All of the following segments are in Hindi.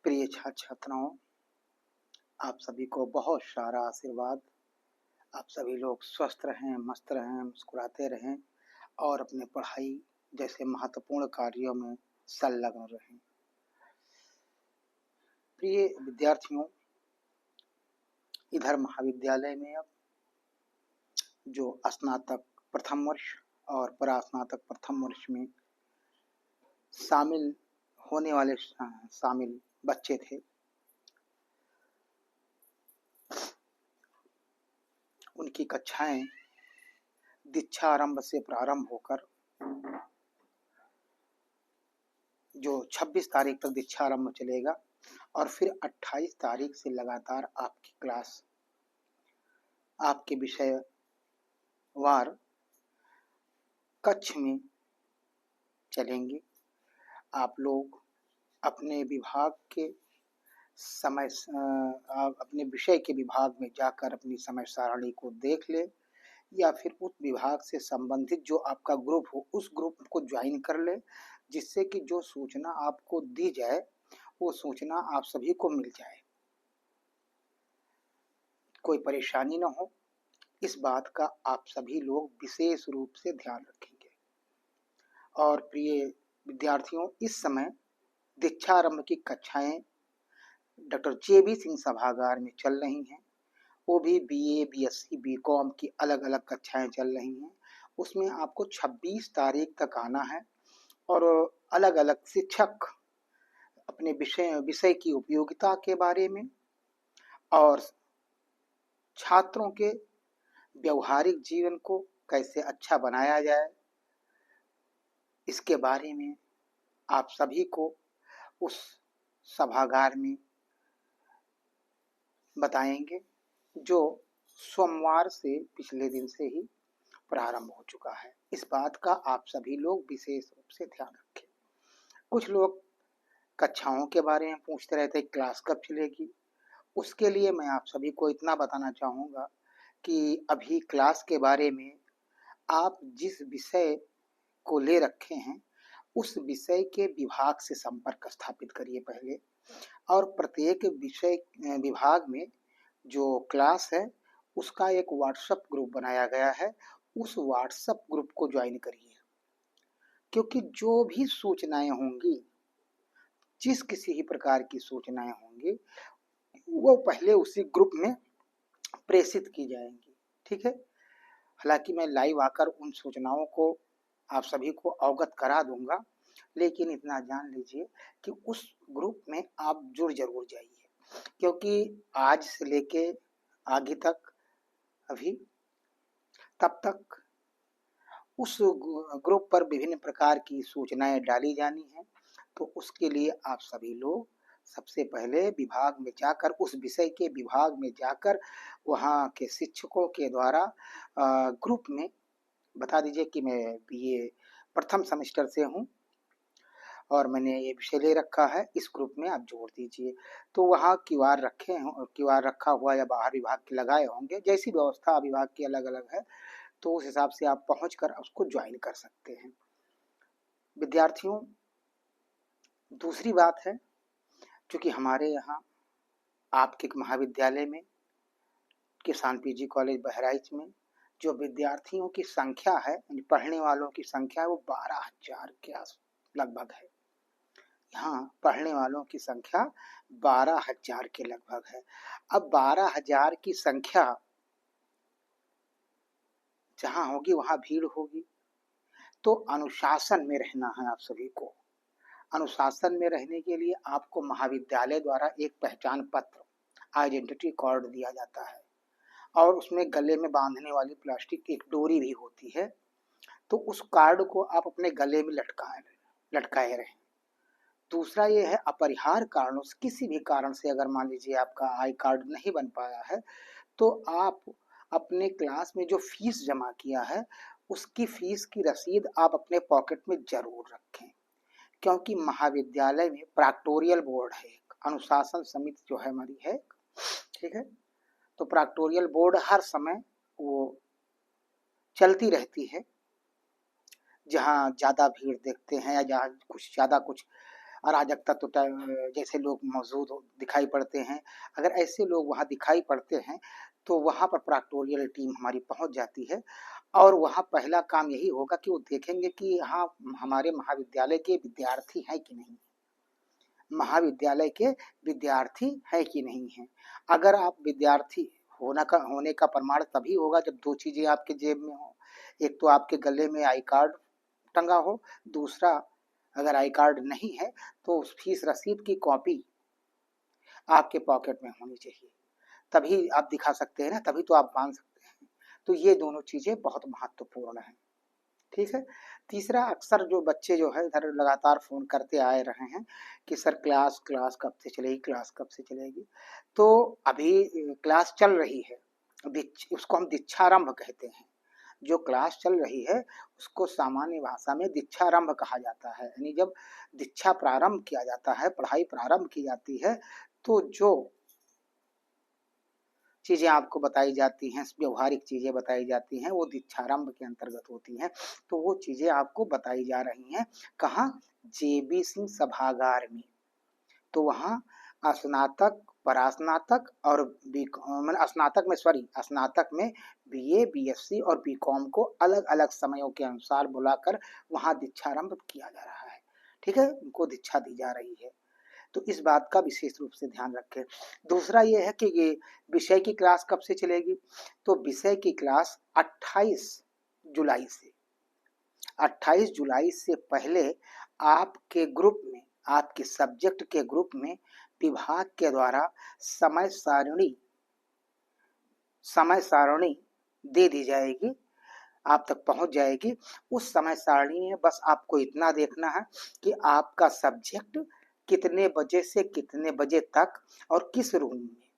प्रिय छात्र छात्राओं, आप सभी को बहुत सारा आशीर्वाद। आप सभी लोग स्वस्थ रहें, मस्त रहें, मुस्कुराते रहें और अपने पढ़ाई जैसे महत्वपूर्ण कार्यों में संलग्न रहें। प्रिय विद्यार्थियों, इधर महाविद्यालय में अब जो स्नातक प्रथम वर्ष और परास्नातक प्रथम वर्ष में शामिल होने वाले शामिल बच्चे थे, उनकी कक्षाएं दीक्षारंभ से प्रारंभ होकर जो 26 तारीख तक दीक्षारंभ चलेगा और फिर 28 तारीख से लगातार आपकी क्लास आपके विषय वार कक्ष में चलेंगे। आप लोग अपने विभाग के समय अपने विषय के विभाग में जाकर अपनी समय सारणी को देख ले या फिर उस विभाग से संबंधित जो आपका ग्रुप हो उस ग्रुप को ज्वाइन कर ले, जिससे कि जो सूचना आपको दी जाए वो सूचना आप सभी को मिल जाए, कोई परेशानी न हो। इस बात का आप सभी लोग विशेष रूप से ध्यान रखेंगे। और प्रिय विद्यार्थियों, इस समय दीक्षारंभ की कक्षाएं डॉक्टर जे.बी. सिंह सभागार में चल रही हैं। वो भी बीए, बीएससी, बीकॉम की अलग-अलग कक्षाएं चल रही हैं। उसमें आपको 26 तारीख तक आना है और अलग-अलग शिक्षक अपने विषय की उपयोगिता के बारे में और छात्रों के व्यवहारिक जीवन को कैसे अच्छा बनाया जाए, इसके बारे में आप सभी को उस सभागार में बताएंगे, जो सोमवार से पिछले दिन से ही प्रारंभ हो चुका है। इस बात का आप सभी लोग विशेष रूप से ध्यान रखें। कुछ लोग कक्षाओं के बारे में पूछते रहते हैं, क्लास कब चलेगी। उसके लिए मैं आप सभी को इतना बताना चाहूँगा कि अभी क्लास के बारे में आप जिस विषय को ले रखे हैं उस विषय के विभाग से संपर्क स्थापित करिए पहले, और प्रत्येक विषय विभाग में जो क्लास है उसका एक व्हाट्सएप ग्रुप बनाया गया है, उस व्हाट्सएप ग्रुप को ज्वाइन करिए, क्योंकि जो भी सूचनाएं होंगी, जिस किसी ही प्रकार की सूचनाएं होंगी, वो पहले उसी ग्रुप में प्रेषित की जाएंगी। ठीक है। हालांकि मैं लाइव आकर उन सूचनाओं को आप सभी को अवगत करा दूंगा, लेकिन इतना जान लीजिए कि उस ग्रुप में आप जुड़ जरूर जाइए, क्योंकि आज से लेके आगे तक अभी तब तक उस ग्रुप पर विभिन्न प्रकार की सूचनाएं डाली जानी है। तो उसके लिए आप सभी लोग सबसे पहले विभाग में जाकर, उस विषय के विभाग में जाकर वहाँ के शिक्षकों के द्वारा ग्रुप में बता दीजिए कि मैं बीए प्रथम सेमेस्टर से हूँ और मैंने ये विषय ले रखा है, इस ग्रुप में आप जोड़ दीजिए। तो वहाँ क्यूआर रखे हैं, क्यूआर रखा हुआ या बाहर विभाग के लगाए होंगे, जैसी व्यवस्था विभाग की अलग अलग है, तो उस हिसाब से आप पहुंचकर उसको ज्वाइन कर सकते हैं। विद्यार्थियों, दूसरी बात है, क्योंकि हमारे यहाँ आपके महाविद्यालय में किसान पीजी कॉलेज बहराइच में जो विद्यार्थियों की संख्या है, पढ़ने वालों की संख्या है, वो 12,000 के आस लगभग है। यहाँ पढ़ने वालों की संख्या 12,000 के लगभग है। अब 12,000 की संख्या जहाँ होगी वहाँ भीड़ होगी, तो अनुशासन में रहना है आप सभी को। अनुशासन में रहने के लिए आपको महाविद्यालय द्वारा एक पहचान पत्र, आइडेंटिटी कार्ड दिया जाता है, और उसमें गले में बांधने वाली प्लास्टिक की एक डोरी भी होती है। तो उस कार्ड को आप अपने गले में लटकाए रहें। दूसरा ये है, अपरिहार्य कारणों से, किसी भी कारण से अगर मान लीजिए आपका आई कार्ड नहीं बन पाया है, तो आप अपने क्लास में जो फीस जमा किया है उसकी फीस की रसीद आप अपने पॉकेट में जरूर रखें, क्योंकि महाविद्यालय में प्राक्टोरियल बोर्ड है, एक अनुशासन समिति जो है हमारी है, ठीक है। तो प्राक्टोरियल बोर्ड हर समय वो चलती रहती है, जहाँ ज़्यादा भीड़ देखते हैं या जहाँ कुछ ज़्यादा कुछ अराजक तत्व जैसे लोग मौजूद दिखाई पड़ते हैं, अगर ऐसे लोग वहाँ दिखाई पड़ते हैं तो वहाँ पर प्रेक्टोरियल टीम हमारी पहुँच जाती है और वहाँ पहला काम यही होगा कि वो देखेंगे कि यहाँ हमारे महाविद्यालय के विद्यार्थी हैं कि नहीं, महाविद्यालय के विद्यार्थी है कि नहीं है। अगर आप विद्यार्थी होने का प्रमाण तभी होगा जब दो चीजें आपके जेब में हो, एक तो आपके गले में आई कार्ड टंगा हो, दूसरा अगर आई कार्ड नहीं है तो उस फीस रसीद की कॉपी आपके पॉकेट में होनी चाहिए, तभी आप दिखा सकते हैं ना, तभी तो आप मान सकते हैं। तो ये दोनों चीजें बहुत महत्वपूर्ण हैं। ठीक है। तीसरा, अक्सर जो बच्चे जो है इधर लगातार फोन करते आए रहे हैं कि सर क्लास क्लास कब से चलेगी, क्लास कब से चलेगी। तो अभी क्लास चल रही है, उसको हम दीक्षारंभ कहते हैं। जो क्लास चल रही है उसको सामान्य भाषा में दीक्षारंभ कहा जाता है, यानी जब दीक्षा प्रारंभ किया जाता है, पढ़ाई प्रारंभ की जाती है, तो जो चीजें आपको बताई जाती हैं, व्यवहारिक चीजें बताई जाती हैं, वो दीक्षारंभ के अंतर्गत होती हैं। तो वो चीजें आपको बताई जा रही हैं कहाँ, जेबी सिंह सभागार में। तो वहाँ स्नातक, परास्नातक और स्नातक में बीए, बीएससी और बीकॉम को अलग अलग समयों के अनुसार बुलाकर वहाँ दीक्षारंभ किया जा रहा है। ठीक है, उनको दीक्षा दी जा रही है, तो इस बात का विशेष रूप से ध्यान रखें। दूसरा ये है कि ये विषय की क्लास कब से चलेगी, तो विषय की क्लास 28 जुलाई से, 28 जुलाई से पहले आपके ग्रुप में, आपके सब्जेक्ट के ग्रुप में विभाग के द्वारा समय सारणी दे दी जाएगी, आप तक पहुंच जाएगी। उस समय सारणी में बस आपको इतना देखना है कि आपका सब्जेक्ट कितने बजे से कितने बजे तक और किस रूम में,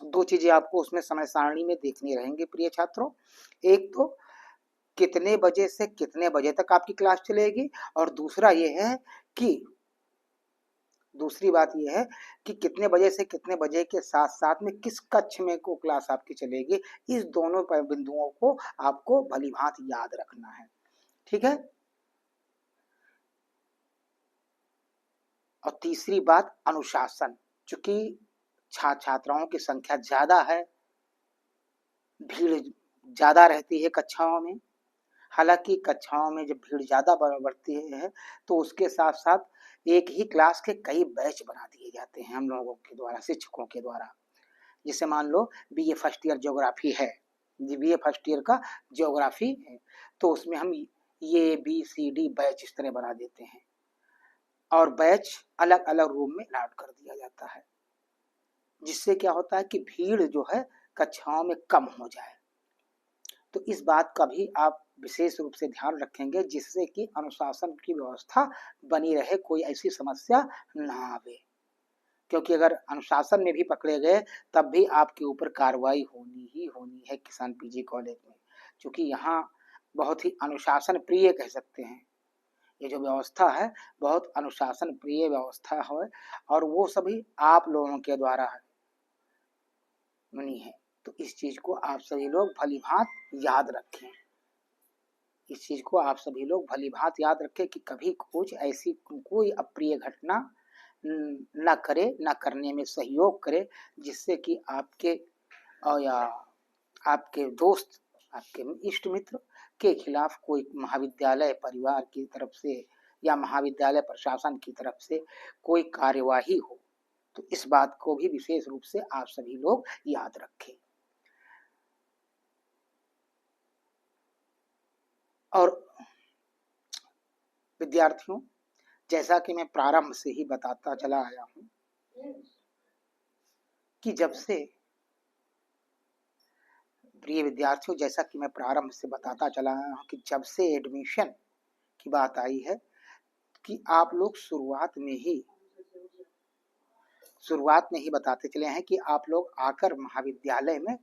दो चीजें आपको उसमें समय सारणी में देखनी रहेंगी प्रिय छात्रों। एक तो कितने बजे से कितने बजे तक आपकी क्लास चलेगी, और दूसरी बात यह है कि कितने बजे से कितने बजे के साथ साथ में किस कक्ष में को क्लास आपकी चलेगी। इस दोनों बिंदुओं को आपको भलीभांति याद रखना है। ठीक है। और तीसरी बात, अनुशासन। चूंकि छात्राओं की संख्या ज्यादा है, भीड़ ज्यादा रहती है कक्षाओं में, हालांकि कक्षाओं में जब भीड़ ज्यादा बढ़ती है तो उसके साथ साथ एक ही क्लास के कई बैच बना दिए जाते हैं हम लोगों के द्वारा, शिक्षकों के द्वारा। जैसे मान लो बीए फर्स्ट ईयर ज्योग्राफी है, बीए फर्स्ट ईयर का ज्योग्राफी है, तो उसमें हम ये बी सी डी बैच इस तरह बना देते हैं और बैच अलग अलग रूम में अलॉट कर दिया जाता है, जिससे क्या होता है कि भीड़ जो है कक्षाओं में कम हो जाए। तो इस बात का भी आप विशेष रूप से ध्यान रखेंगे, जिससे कि अनुशासन की व्यवस्था बनी रहे, कोई ऐसी समस्या ना आवे। क्योंकि अगर अनुशासन में भी पकड़े गए तब भी आपके ऊपर कार्रवाई होनी ही होनी है किसान पीजी कॉलेज में, क्योंकि यहाँ बहुत ही अनुशासन प्रिय कह सकते हैं। ये जो व्यवस्था है बहुत अनुशासन प्रिय व्यवस्था है और वो सभी आप लोगों के द्वारा है बनी है। तो इस चीज को आप सभी लोग भलीभांत याद रखें, इस चीज को आप सभी लोग भलीभांत याद रखें कि कभी कुछ ऐसी कोई अप्रिय घटना न करे, न करने में सहयोग करे, जिससे कि आपके या आपके दोस्त, आपके इष्ट मित्र के खिलाफ कोई महाविद्यालय परिवार की तरफ से या महाविद्यालय प्रशासन की तरफ से कोई कार्यवाही हो। तो इस बात को भी विशेष रूप से आप सभी लोग याद रखें। और विद्यार्थियों, जैसा कि मैं प्रारंभ से ही बताता चला आया हूं कि जब से, प्रिय विद्यार्थियों, जैसा कि मैं प्रारंभ से बताता चला आया हूं कि जब से एडमिशन की बात आई है कि आप लोग शुरुआत में ही बताते चले हैं कि आप लोग आकर महाविद्यालय में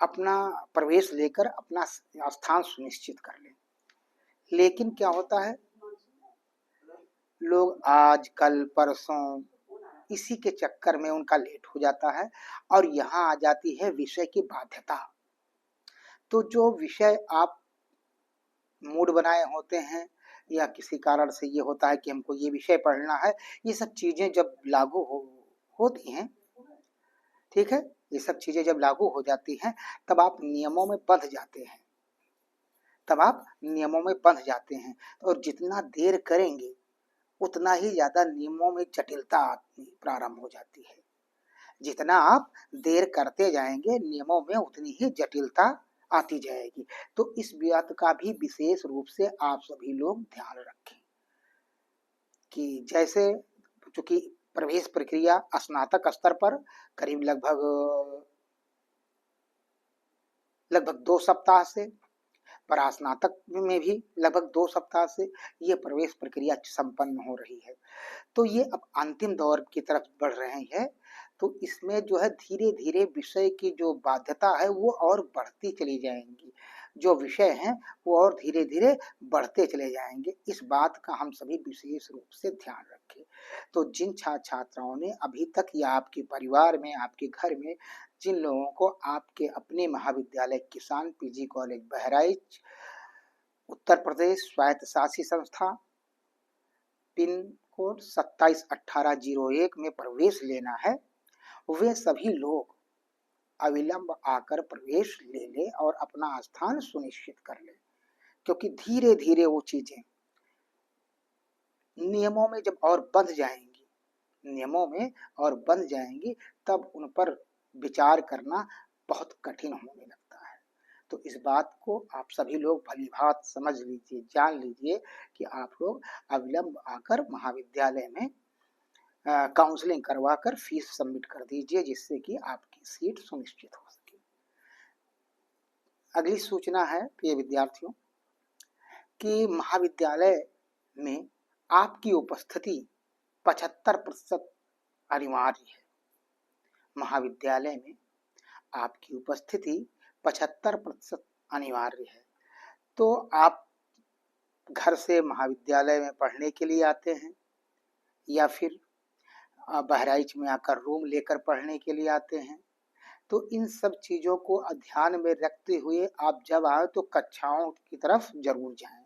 अपना प्रवेश लेकर अपना स्थान सुनिश्चित कर लें। लेकिन क्या होता है, लोग आज कल परसों इसी के चक्कर में उनका लेट हो जाता है और यहाँ आ जाती है विषय की बाध्यता। तो जो विषय आप मूड बनाए होते हैं या किसी कारण से ये होता है कि हमको ये विषय पढ़ना है, ये सब चीजें जब लागू होती हैं, ठीक है, ये सब चीजें जब लागू हो जाती हैं तब आप नियमों में बंध जाते हैं, तब आप नियमों में बंध जाते हैं। और जितना देर करेंगे उतना ही ज्यादा नियमों में जटिलता आनी प्रारंभ हो जाती है। जितना आप देर करते जाएंगे नियमों में उतनी ही जटिलता आती जाएगी। तो इस बात का भी विशेष रूप से आप सभी लोग ध्यान रखें कि जैसे चूंकि प्रवेश प्रक्रिया स्नातक स्तर पर करीब लगभग 2 सप्ताह से, परास्नातक में भी लगभग 2 सप्ताह से ये प्रवेश प्रक्रिया संपन्न हो रही है। तो ये अब अंतिम दौर की तरफ बढ़ रहे हैं। तो इसमें जो है धीरे धीरे विषय की जो बाध्यता है वो और बढ़ती चली जाएंगी, जो विषय हैं वो और धीरे धीरे बढ़ते चले जाएंगे। इस बात का हम सभी विशेष रूप से ध्यान रखें। तो जिन छात्र छात्राओं ने अभी तक या आपके परिवार में, आपके घर में जिन लोगों को आपके अपने महाविद्यालय किसान पीजी कॉलेज बहराइच उत्तर प्रदेश स्वायत्त शासी संस्था पिन कोड 271801 में प्रवेश लेना है, वे सभी लोग अविलंब आकर प्रवेश ले लें और अपना स्थान सुनिश्चित कर लें। क्योंकि धीरे धीरे वो चीजें नियमों में जब और बंध जाएंगी, नियमों में और बंध जाएंगी, तब उन पर विचार करना बहुत कठिन होने लगता है। तो इस बात को आप सभी लोग भलीभांति समझ लीजिए, जान लीजिए कि आप लोग अविलंब आकर महाविद्यालय में काउंसलिंग करवाकर फीस सबमिट कर दीजिए, जिससे कि आपकी सीट सुनिश्चित हो सके। अगली सूचना है प्रिय विद्यार्थियों कि महाविद्यालय में आपकी उपस्थिति 75% अनिवार्य है। महाविद्यालय में आपकी उपस्थिति 75% अनिवार्य है। तो आप घर से महाविद्यालय में पढ़ने के लिए आते हैं या फिर बहराइच में आकर रूम लेकर पढ़ने के लिए आते हैं, तो इन सब चीजों को ध्यान में रखते हुए आप जब आए तो कक्षाओं की तरफ जरूर जाएं।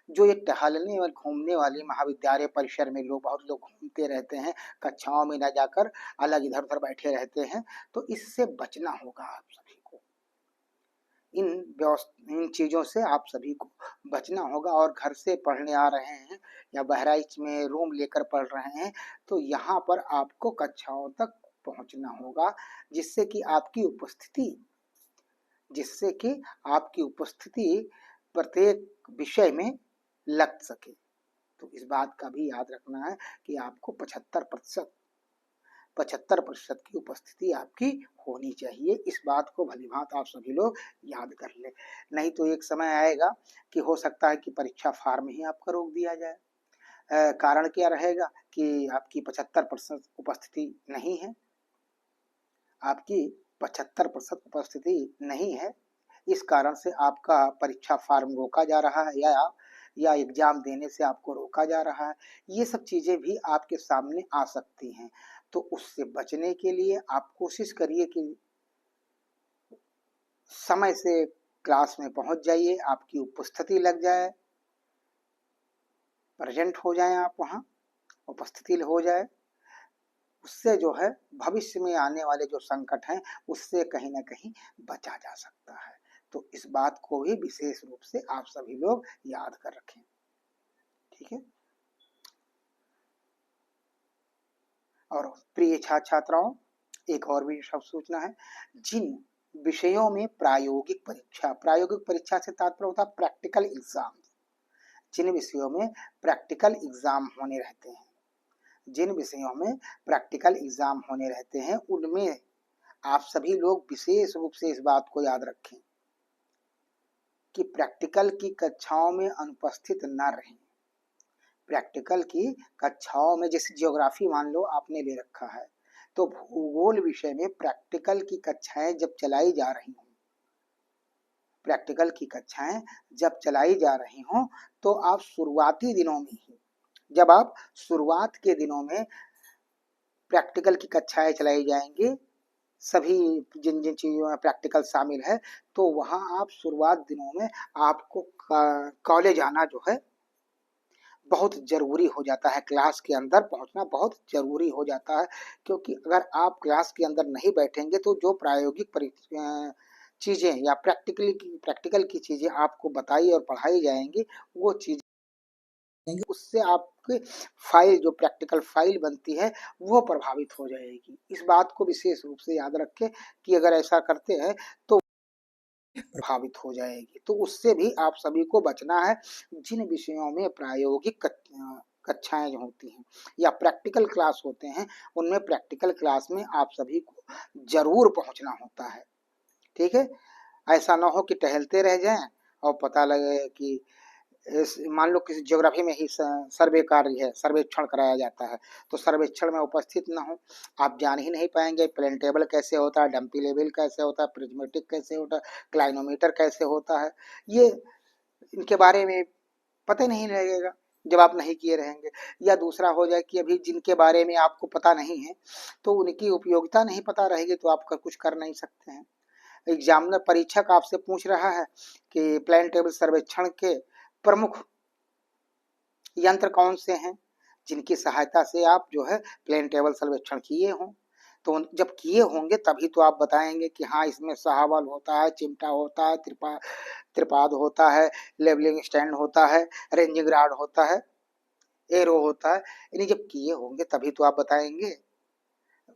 जो ये टहलने और घूमने वाली महाविद्यालय परिसर में बहुत लोग घूमते रहते हैं, कक्षाओं में न जाकर अलग इधर उधर बैठे रहते हैं, तो इससे बचना होगा आप सभी को। इन चीजों से आप सभी को बचना होगा। और घर से पढ़ने आ रहे हैं या बहराइच में रूम लेकर पढ़ रहे हैं, तो यहाँ पर आपको कक्षाओं तक पहुंचना होगा, जिससे कि आपकी उपस्थिति प्रत्येक विषय में लग सके। तो इस बात का भी याद रखना है कि आपको 75% की उपस्थिति आपकी होनी चाहिए। इस बात को भलीभांति आप सभी लोग याद कर लें, नहीं तो एक समय आएगा कि हो सकता है कि परीक्षा फार्म ही आपका रोक दिया जाए। कारण क्या रहेगा कि आपकी 75% उपस्थिति नहीं है, आपकी 75% उपस्थिति नहीं है, इस कारण से आपका परीक्षा फार्म रोका जा रहा है या एग्जाम देने से आपको रोका जा रहा है। ये सब चीजें भी आपके सामने आ सकती हैं। तो उससे बचने के लिए आप कोशिश करिए कि समय से क्लास में पहुंच जाइए, आपकी उपस्थिति लग जाए, प्रेजेंट हो जाए, आप वहां उपस्थिति हो जाए। उससे जो है भविष्य में आने वाले जो संकट हैं उससे कहीं ना कहीं बचा जा सकता है। तो इस बात को भी विशेष रूप से आप सभी लोग याद कर रखें, ठीक है। और प्रिय छात्र छात्राओं, एक और भी सब सूचना है, जिन विषयों में प्रायोगिक परीक्षा से तात्पर्य होता है प्रैक्टिकल एग्जाम, जिन विषयों में प्रैक्टिकल एग्जाम होने रहते हैं, जिन विषयों में प्रैक्टिकल एग्जाम होने रहते हैं, उनमें आप सभी लोग विशेष रूप से इस बात को याद रखें कि प्रैक्टिकल की कक्षाओं में अनुपस्थित न रहें। प्रैक्टिकल की कक्षाओं में, जैसे ज्योग्राफी मान लो आपने ले रखा है, तो भूगोल विषय में प्रैक्टिकल की कक्षाएं जब चलाई जा रही हों, प्रैक्टिकल की कक्षाएं जब चलाई जा रही हों, तो आप शुरुआती दिनों में ही, जब आप शुरुआत के दिनों में प्रैक्टिकल की कक्षाएं चलाई जाएंगी, सभी जिन जिन चीजों में प्रैक्टिकल शामिल है, तो वहां आप शुरुआत दिनों में आपको कॉलेज आना जो है बहुत ज़रूरी हो जाता है, क्लास के अंदर पहुँचना बहुत ज़रूरी हो जाता है, क्योंकि अगर आप क्लास के अंदर नहीं बैठेंगे तो जो प्रायोगिक चीज़ें या प्रैक्टिकल की चीज़ें आपको बताई और पढ़ाई जाएँगी, वो चीज़ें उससे आपके फाइल जो प्रैक्टिकल फाइल बनती है वो प्रभावित हो जाएगी। इस बात को विशेष रूप से याद रखें कि अगर ऐसा करते हैं तो प्रभावित हो जाएगी। तो उससे भी आप सभी को बचना है। जिन विषयों में प्रायोगिक कक्षाएँ जो होती हैं या प्रैक्टिकल क्लास होते हैं, उनमें प्रैक्टिकल क्लास में आप सभी को ज़रूर पहुँचना होता है। ठीक है? ऐसा ना हो कि टहलते रह जाएँ और पता लगे कि मान लो किसी ज्योग्राफी में ही सर्वे कार्य है, सर्वेक्षण कराया जाता है, तो सर्वेक्षण में उपस्थित ना हो, आप जान ही नहीं पाएंगे प्लेन टेबल कैसे होता है, डंपी लेवल कैसे होता है, प्रिज्मेटिक कैसे होता है, क्लाइनोमीटर कैसे होता है, ये इनके बारे में पता ही नहीं लगेगा जब आप नहीं किए रहेंगे। या दूसरा हो जाए कि अभी जिनके बारे में आपको पता नहीं है तो उनकी उपयोगिता नहीं पता रहेगी तो आप कुछ कर नहीं सकते हैं। एग्जामिनर परीक्षक आपसे पूछ रहा है कि प्लेन टेबल सर्वेक्षण के प्रमुख यंत्र कौन से हैं जिनकी सहायता से आप जो है प्लेन टेबल सर्वेक्षण किए हों। तो जब किए होंगे तभी तो आप बताएंगे कि हाँ इसमें सहावल होता है, चिमटा होता है, त्रिपाद होता है, लेवलिंग स्टैंड होता है, रेंजिंग राड होता है, एरो होता है। यानी जब किए होंगे तभी तो आप बताएंगे।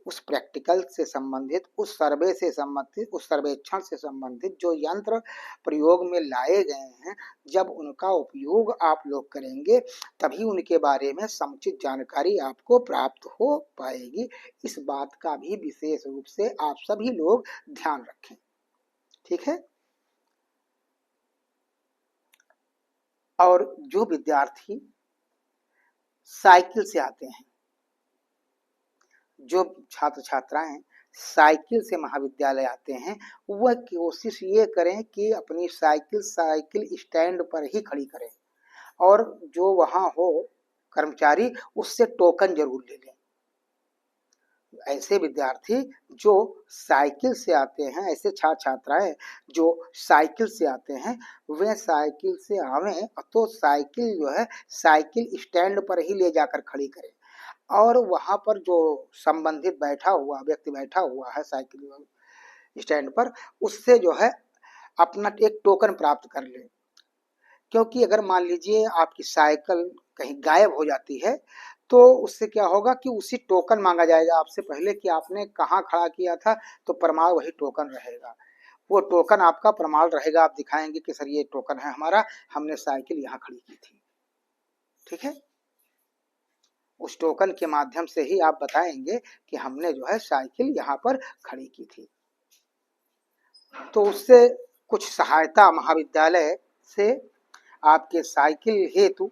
उस प्रैक्टिकल से संबंधित, उस सर्वे से संबंधित, उस सर्वेक्षण से संबंधित जो यंत्र प्रयोग में लाए गए हैं, जब उनका उपयोग आप लोग करेंगे तभी उनके बारे में समुचित जानकारी आपको प्राप्त हो पाएगी। इस बात का भी विशेष रूप से आप सभी लोग ध्यान रखें। ठीक है? और जो विद्यार्थी साइकिल से आते हैं, जो छात्र छात्राएं साइकिल से महाविद्यालय आते हैं, वह कोशिश ये करें कि अपनी साइकिल स्टैंड पर ही खड़ी करें और जो वहां हो कर्मचारी उससे टोकन जरूर ले लें। ऐसे विद्यार्थी जो साइकिल से आते हैं, ऐसे छात्र छात्राएं जो साइकिल से आते हैं, वे साइकिल से आवे तो साइकिल जो है साइकिल स्टैंड पर ही ले जाकर खड़ी करें और वहां पर जो संबंधित बैठा हुआ व्यक्ति बैठा हुआ है साइकिल स्टैंड पर, उससे जो है अपना एक टोकन प्राप्त कर ले। क्योंकि अगर मान लीजिए आपकी साइकिल कहीं गायब हो जाती है तो उससे क्या होगा कि उसी टोकन मांगा जाएगा आपसे पहले कि आपने कहाँ खड़ा किया था, तो प्रमाण वही टोकन रहेगा। वो टोकन आपका प्रमाण रहेगा, आप दिखाएंगे कि सर ये टोकन है हमारा, हमने साइकिल यहाँ खड़ी की थी। ठीक है? उस टोकन के माध्यम से ही आप बताएंगे कि हमने जो है साइकिल यहाँ पर खड़ी की थी। तो उससे कुछ सहायता महाविद्यालय से आपके साइकिल हेतु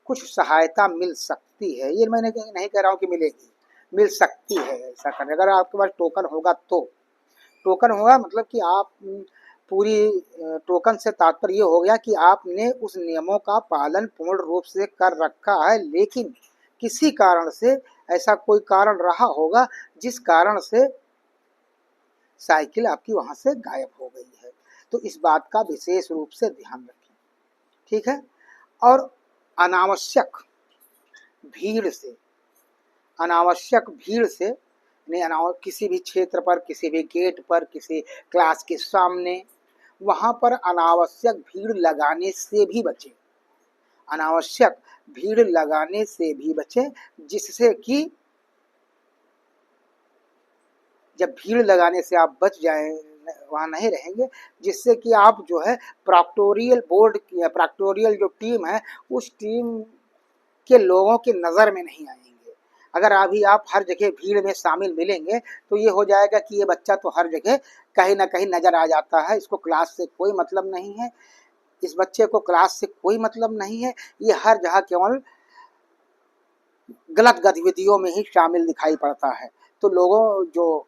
कुछ सहायता मिल सकती है। ये मैंने नहीं कह रहा हूँ कि मिलेगी, मिल सकती है ऐसा करने। अगर आपके पास टोकन होगा तो टोकन होगा मतलब कि आप पूरी टोकन से तात्पर्य ये हो गया कि आपने उस नियमों का पालन पूर्ण रूप से कर रखा है, लेकिन किसी कारण से ऐसा कोई कारण रहा होगा जिस कारण से साइकिल आपकी वहां से गायब हो गई है। तो इस बात का विशेष रूप से ध्यान रखें। ठीक है? और अनावश्यक भीड़ से, अनावश्यक भीड़ से किसी भी क्षेत्र पर, किसी भी गेट पर, किसी क्लास के सामने, वहां पर अनावश्यक भीड़ लगाने से भी बचें। अनावश्यक भीड़ लगाने से भी बचें, जिससे कि जब भीड़ लगाने से आप बच जाएं, वहां नहीं रहेंगे, जिससे कि आप जो है प्रॉक्टोरियल बोर्ड की प्रॉक्टोरियल जो टीम है उस टीम के लोगों की नज़र में नहीं आएंगे। अगर अभी आप हर जगह भीड़ में शामिल मिलेंगे तो ये हो जाएगा कि ये बच्चा तो हर जगह कहीं ना कहीं नजर आ जाता है, इसको क्लास से कोई मतलब नहीं है, इस बच्चे को क्लास से कोई मतलब नहीं है, ये हर जगह केवल गलत गतिविधियों में ही शामिल दिखाई पड़ता है। तो लोगों जो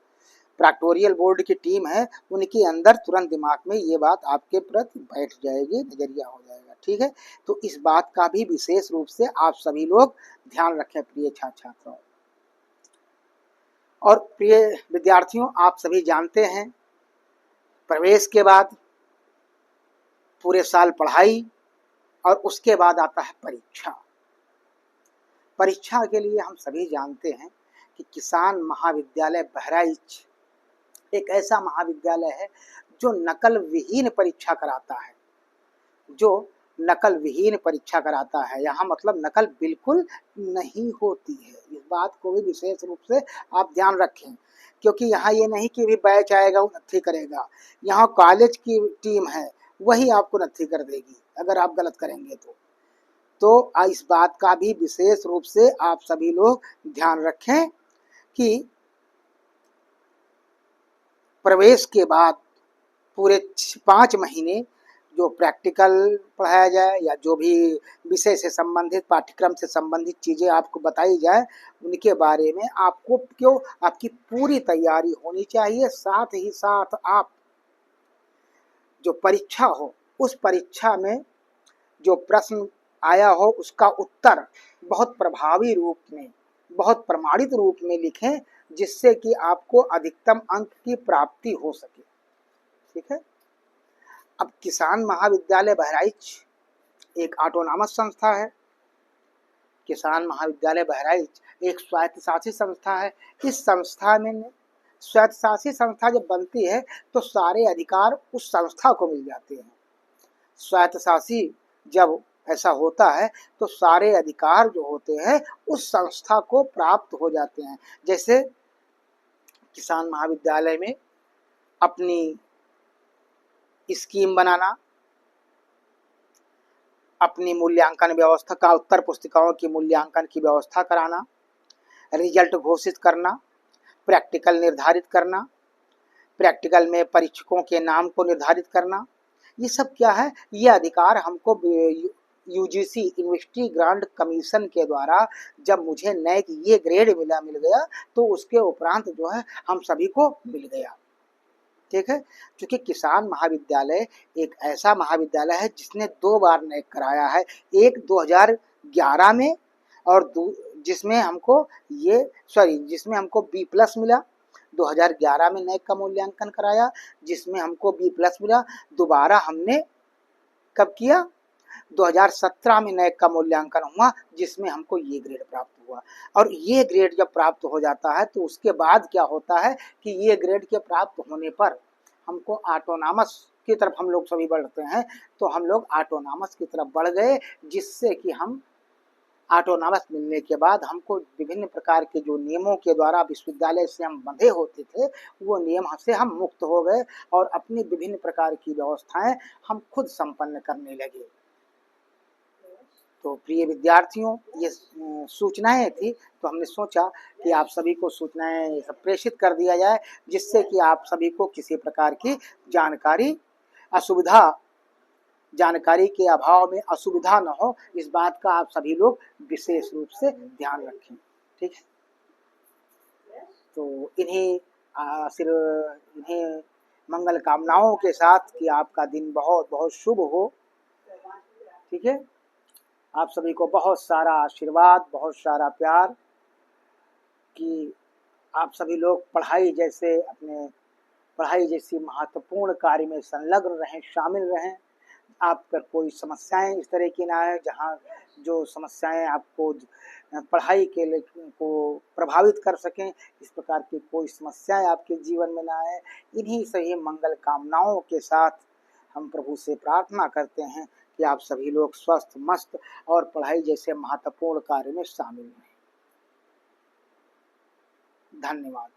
प्रॉक्टोरियल बोर्ड की टीम है उनके अंदर तुरंत दिमाग में ये बात आपके प्रति बैठ जाएगी, नजरिया हो जाएगा। ठीक है? तो इस बात का भी विशेष रूप से आप सभी लोग ध्यान रखें प्रिय छात्र छात्राओं। और प्रिय विद्यार्थियों, आप सभी जानते हैं प्रवेश के बाद पूरे साल पढ़ाई और उसके बाद आता है परीक्षा। परीक्षा के लिए हम सभी जानते हैं कि किसान महाविद्यालय बहराइच एक ऐसा महाविद्यालय है जो नकल विहीन परीक्षा कराता है, जो नकल विहीन परीक्षा कराता है। यहाँ मतलब नकल बिल्कुल नहीं होती है। इस बात को भी विशेष रूप से आप ध्यान रखें, क्योंकि यहाँ ये नहीं कि भी बैच आएगा वो नत्थी करेगा। यहाँ कॉलेज की टीम है, वही आपको नत्थी कर देगी अगर आप गलत करेंगे तो इस बात का भी विशेष रूप से आप सभी लोग ध्यान रखें कि प्रवेश के बाद पूरे 5 महीने जो प्रैक्टिकल पढ़ाया जाए या जो भी विषय से संबंधित पाठ्यक्रम से संबंधित चीज़ें आपको बताई जाए, उनके बारे में आपको आपकी पूरी तैयारी होनी चाहिए। साथ ही साथ आप जो परीक्षा हो, उस परीक्षा में जो प्रश्न आया हो उसका उत्तर बहुत प्रभावी रूप में, बहुत प्रमाणित रूप में लिखें, जिससे कि आपको अधिकतम अंक की प्राप्ति हो सके। ठीक है। अब किसान महाविद्यालय बहराइच एक ऑटोनॉमस संस्था है। किसान महाविद्यालय बहराइच एक स्वायत्तशासी संस्था है। इस संस्था में स्वायत्तशासी संस्था जब बनती है तो सारे अधिकार उस संस्था को मिल जाते हैं। स्वायत्तशासी जब ऐसा होता है तो सारे अधिकार जो होते हैं उस संस्था को प्राप्त हो जाते हैं। जैसे किसान महाविद्यालय में अपनी स्कीम बनाना, अपनी मूल्यांकन व्यवस्था का, उत्तर पुस्तिकाओं की मूल्यांकन की व्यवस्था कराना, रिजल्ट घोषित करना, प्रैक्टिकल निर्धारित करना, प्रैक्टिकल में परीक्षकों के नाम को निर्धारित करना, ये सब क्या है, ये अधिकार हमको यूजीसी यूनिवर्सिटी ग्रांट कमीशन के द्वारा जब मुझे नए ये ग्रेड मिल गया तो उसके उपरांत जो है हम सभी को मिल गया। ठीक है। क्योंकि किसान महाविद्यालय एक ऐसा महाविद्यालय है जिसने 2 बार नैक कराया है, एक 2011 में और जिसमें हमको B+ मिला। 2011 में नैक का मूल्यांकन कराया जिसमें हमको B+ मिला। दोबारा हमने कब किया, 2017 में नैक का मूल्यांकन हुआ जिसमें हमको ये ग्रेड प्राप्त हुआ। और ये ग्रेड जब प्राप्त हो जाता है तो उसके बाद क्या होता है कि ये ग्रेड के प्राप्त होने पर हमको ऑटोनॉमस की तरफ हम लोग सभी बढ़ते हैं। तो हम लोग ऑटोनॉमस की तरफ बढ़ गए, जिससे कि हम ऑटोनॉमस मिलने के बाद हमको विभिन्न प्रकार के जो नियमों के द्वारा विश्वविद्यालय से हम बंधे होते थे, वो नियम से हम मुक्त हो गए और अपनी विभिन्न प्रकार की व्यवस्थाएं हम खुद संपन्न करने लगे। तो प्रिय विद्यार्थियों, ये सूचनाएं थी, तो हमने सोचा कि आप सभी को सूचनाएं सब प्रेषित कर दिया जाए, जिससे कि आप सभी को किसी प्रकार की जानकारी के अभाव में असुविधा न हो। इस बात का आप सभी लोग विशेष रूप से ध्यान रखें। ठीक है। तो इन्हीं मंगल कामनाओं के साथ कि आपका दिन बहुत बहुत शुभ हो। ठीक है। आप सभी को बहुत सारा आशीर्वाद, बहुत सारा प्यार, कि आप सभी लोग पढ़ाई जैसी महत्वपूर्ण कार्य में संलग्न रहें, शामिल रहें। आप पर कोई समस्याएं इस तरह की ना आए, जहाँ जो समस्याएं आपको पढ़ाई के लिए को प्रभावित कर सकें, इस प्रकार की कोई समस्याएं आपके जीवन में ना आए। इन्हीं सही मंगल कामनाओं के साथ हम प्रभु से प्रार्थना करते हैं कि आप सभी लोग स्वस्थ, मस्त और पढ़ाई जैसे महत्वपूर्ण कार्य में शामिल रहें। धन्यवाद।